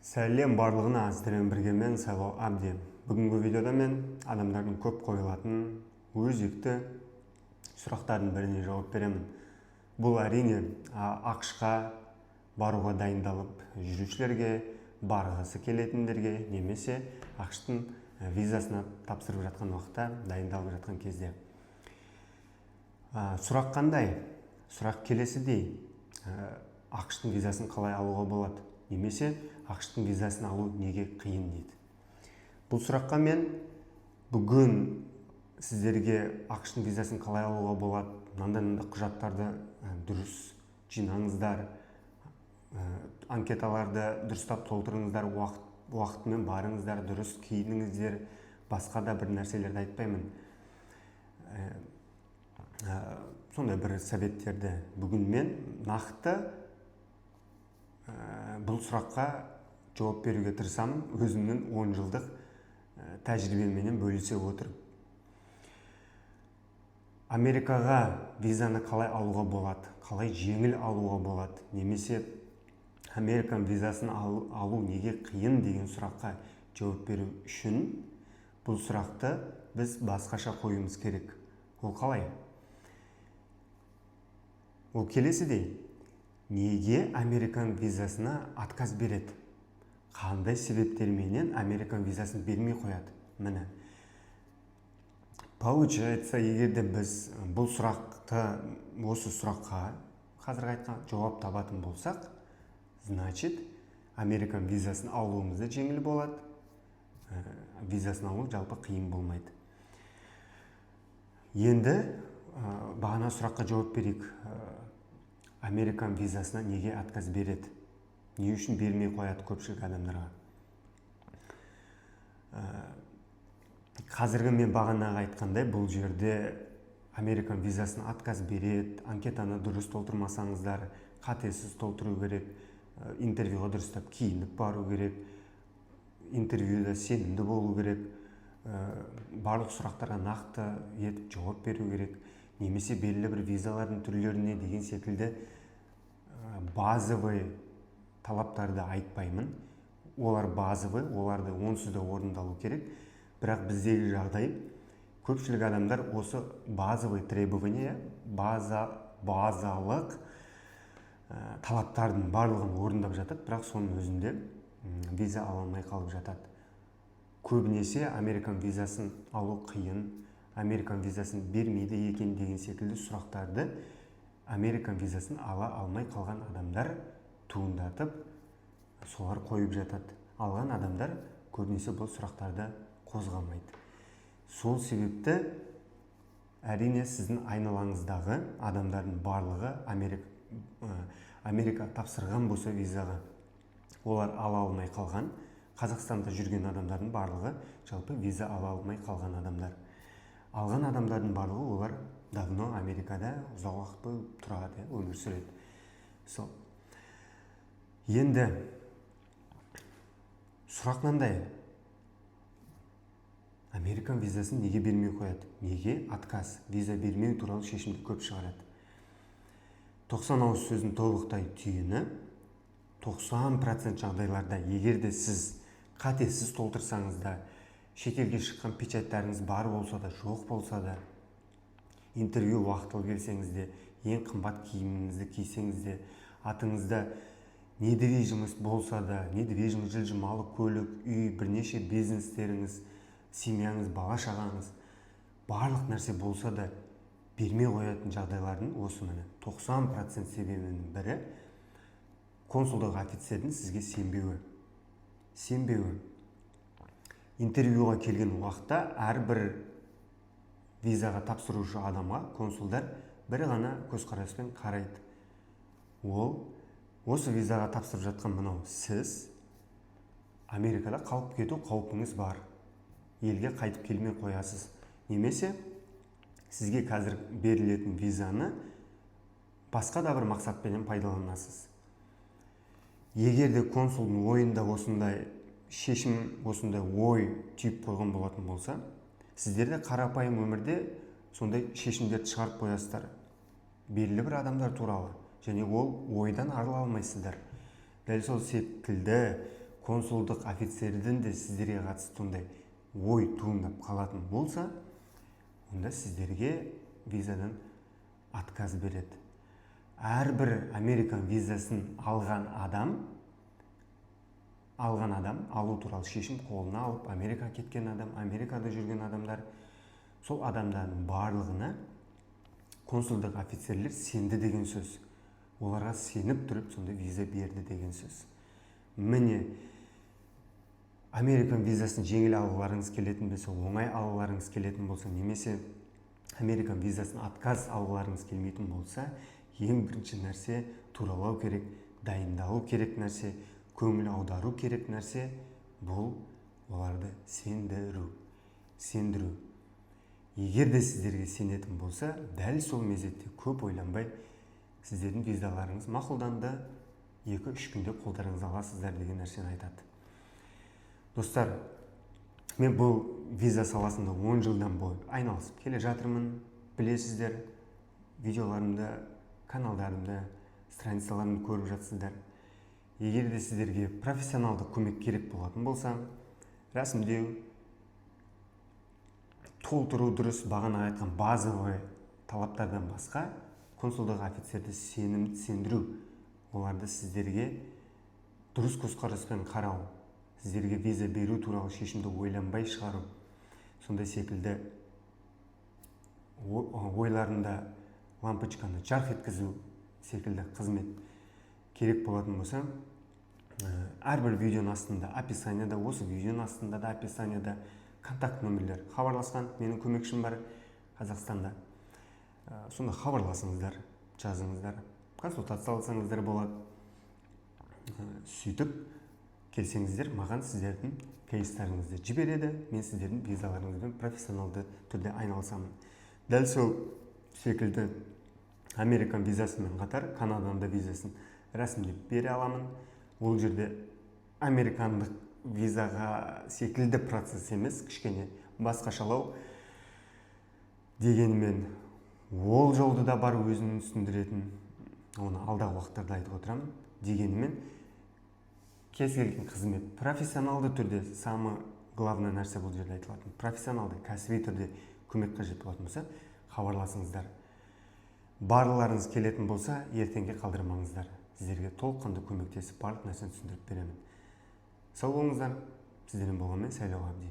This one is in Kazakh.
Сәлем барлығына, сіздермен бірге мен Сайлау Әбден. Бүгінгі видеода мен адамдардың көп қойылатын өзекті сұрақтардың біріне жауап беремін. Бұл әрине ақш-қа баруға дайындалып жүрушілерге, барғысы келетіндерге, немесе ақш-тың визасына тапсырып жатқан уақытта, дайындалып жатқан кезде. Сұрақ қандай? Сұрақ келесідей. ақш-тың визасын қалай алуға болады? Немесе ақш-тың визасын алу неге қиын дейді. Бұл сұраққа мен бүгін сіздерге ақш-тың визасын қалай алуға болады, мынандай құжаттарды дұрыс жинаңыздар, анкеталарды дұрыстап толтырыңыздар, уақытымен барыңыздар, дұрыс киініңіздер, басқа да бір нәрселерді айтпаймын. Сондай бір советтерді бүгін мен нақты бұл сұраққа жауап беруге тырысамын, өзімнің 10 жылдық тәжірибеммен бөлісе отырып. Америкаға визаны қалай алуға болады, қалай жеңіл алуға болады, немесе Американ визасын алу неге қиын деген сұраққа жауап беру үшін бұл сұрақты біз басқаша қоюымыз керек. Ол қалай? Ол келесідей. Неге Американ визасына отказ береді? Қандай себептерменен Американ визасын бермей қояды? Міне. Получается, егерде біз бұл осы сұраққа қазіргі айтқан жауап табатын болсақ, значит, Американ визасын алуымызда жеңіл болады. Визасын алу жалпы қиын болмайды. Енді бағана сұраққа жауап берейік. Американ визасына неге отказ береді? Не үшін бермей қояды көпшілік адамдарға? Қазіргі мен бағанаға айтқандай, бұл жерде Американ визасын отказ береді, анкетаны дұрыс толтырмасаңыздар, қатесіз толтыру керек, интервьюға дұрыстап киініп бару керек, интервьюда сенімді болу керек, барлық сұрақтарға нақты етіп жауап беру керек, немесе белгілі бір визалардың түрлеріне деген секілді базовый талаптарды айтпаймын. Олар базовый, оларды онсыз да орындалу керек. Бірақ біздегі жағдай, көпшілік адамдар осы базовый требование, базалық талаптардың барлығын орындап жатады, бірақ соның өзінде виза ала алмай қалып жатады. Көбінесе Американ визасын алу қиын, Американ визасын бермейді екен деген секілді сұрақтарды Американ визасын ала алмай қалған адамдар туындатып, солар қойып жатады. Алған адамдар көбінесе бұл сұрақтарды қозғамайды. Сол себепті әрине сіздің айналаңыздағы адамдардың барлығы Америка тапсырған болса визаға, олар ала алмай қалған. Қазақстанда жүрген адамдардың барлығы жалпы виза ала алмай қалған адамдар. Алған адамдардың барлығы олар давно Америкада ұзақ уақыт бойы тұрады, өмір сүреді. Енді сұрақ мынандай. Американ визасын неге бермей қояды? Неге отказ? Виза бермеу туралы шешімді көп шығарады. 90 ауыз сөздің толықтай түйіні, 90% жағдайларда егерде сіз қатесіз толтырсаңыз да, шетелге шыққан печаттарыңыз бар болса да, жоқ болса да, интервью уақытылы келсеңіз де, ең қымбат киіміңізді кисеңіз де, атыңызда недвижимость болса да, недвижимость, жылжымалы көлік, үй, бірнеше бизнестеріңіз, семьяңыз, бала-шағаңыз, барлық нәрсе болса да, бермей қоятын жағдайлардың осы міне 90% себебінің бірі консулдық офицердің сізге сенбеуі. Интервьюға келген уақытта әрбір визаға тапсырушы адамға консулдар бір ғана көзқараспен қарайды. Ол осы визаға тапсырып жатқан мынау сіз Америкада қалып кету қаупіңіз бар. Елге қайтып келмей қоясыз. Немесе сізге қазір берілетін визаны басқа да бір мақсатпен пайдаланасыз. Егерде консулдың ойында осындай шешім, осындай ой түйіп қойған болатын болса, сіздерде қарапайым өмірде сондай шешімдерді шығарып қоясыздар. Белгілі бір адамдар туралы, және ол ойдан арыла алмайсыздар. Дәл сол секілді консулдық офицерден де сіздерге қатысты ондай ой туындап қалатын болса, онда сіздерге визадан отказ береді. Әрбір Американ визасын алған адам алу туралы шешім қолына алып, Америкаға кеткен адам, Америкада жүрген адамдар, сол адамдардың барлығына консулдық офицерлер сенді деген сөз. Оларға сеніп тұрып, сонда виза берді деген сөз. Міне, Американ визасын жеңіл алуларыңыз келетін болса, оңай алуларыңыз келетін болса, немесе Американ визасын отказ алуларыңыз келмейтін болса, ең бірінші нәрсе туралау керек, дайындалу керек нәрсе, көңіл аудару керек нәрсе бұл оларды сендіру. Егер де сіздерге сенетін болса, дәл сол мезетте көп ойланбай сіздердің визаларыңыз мақұлданды, 2-3 күнде қолдарыңызға аласыздар деген нәрсені айтады. Достар, мен бұл виза саласында 10 жылдан бойы айналысып келе жатырмын. Білесіздер, видеоларымда, каналдарымда, страницаларымды көріп жатсыздар. Егер де сіздерге профессионалды көмек керек болатын болса, рәсімдеу, толтыру дұрыс, бағана айтқан базовый талаптардан басқа, консулдық офицерді сендіру, оларды сіздерге дұрыс көзқараспен қарау, сіздерге виза беру туралы шешімді ойланбай шығару, сондай секілді ойларында лампочканы жарқ еткізу секілді қызмет керек болатын болса, әрбір видеоның астында, описанияда, осы видеоның астында да описанияда контакт нөмірлер, хабарласқан менің көмекшім бар Қазақстанда. Сонда хабарласыңыздар, жазыңыздар, консультация алсаңыздар болады. Сөйтіп келсеңіздер, маған сіздердің кейстарыңызды жібереді, мен сіздердің визаларыңызбен профессионалды түрде айналысамын. Дәл сол секілді Американ визасымен қатар Канаданың да визасын рәсімдеп бере аламын. Ол жерде американдық визаға секілді процесс емес, кішкене басқашалау. Дегенмен ол жолды да бар өзінің түсіндіретін, оны алдағы уақыттарда айтып отырамын. Дегенмен кез келген қызмет профессионалды түрде, самый главный нәрсе бұл жерде айтылатын, профессионалды, кәсіби түрде көмек қажет болатын болса, хабарласыңыздар. Барларыңыз келетін болса, ертеңге қалдырмаңыздар. Сіздерге толыққанды көмектесіп, барлық нәрсені түсіндіріп беремін. Сау болыңыздар. Сіздермен болғанмен Сайлау Абди.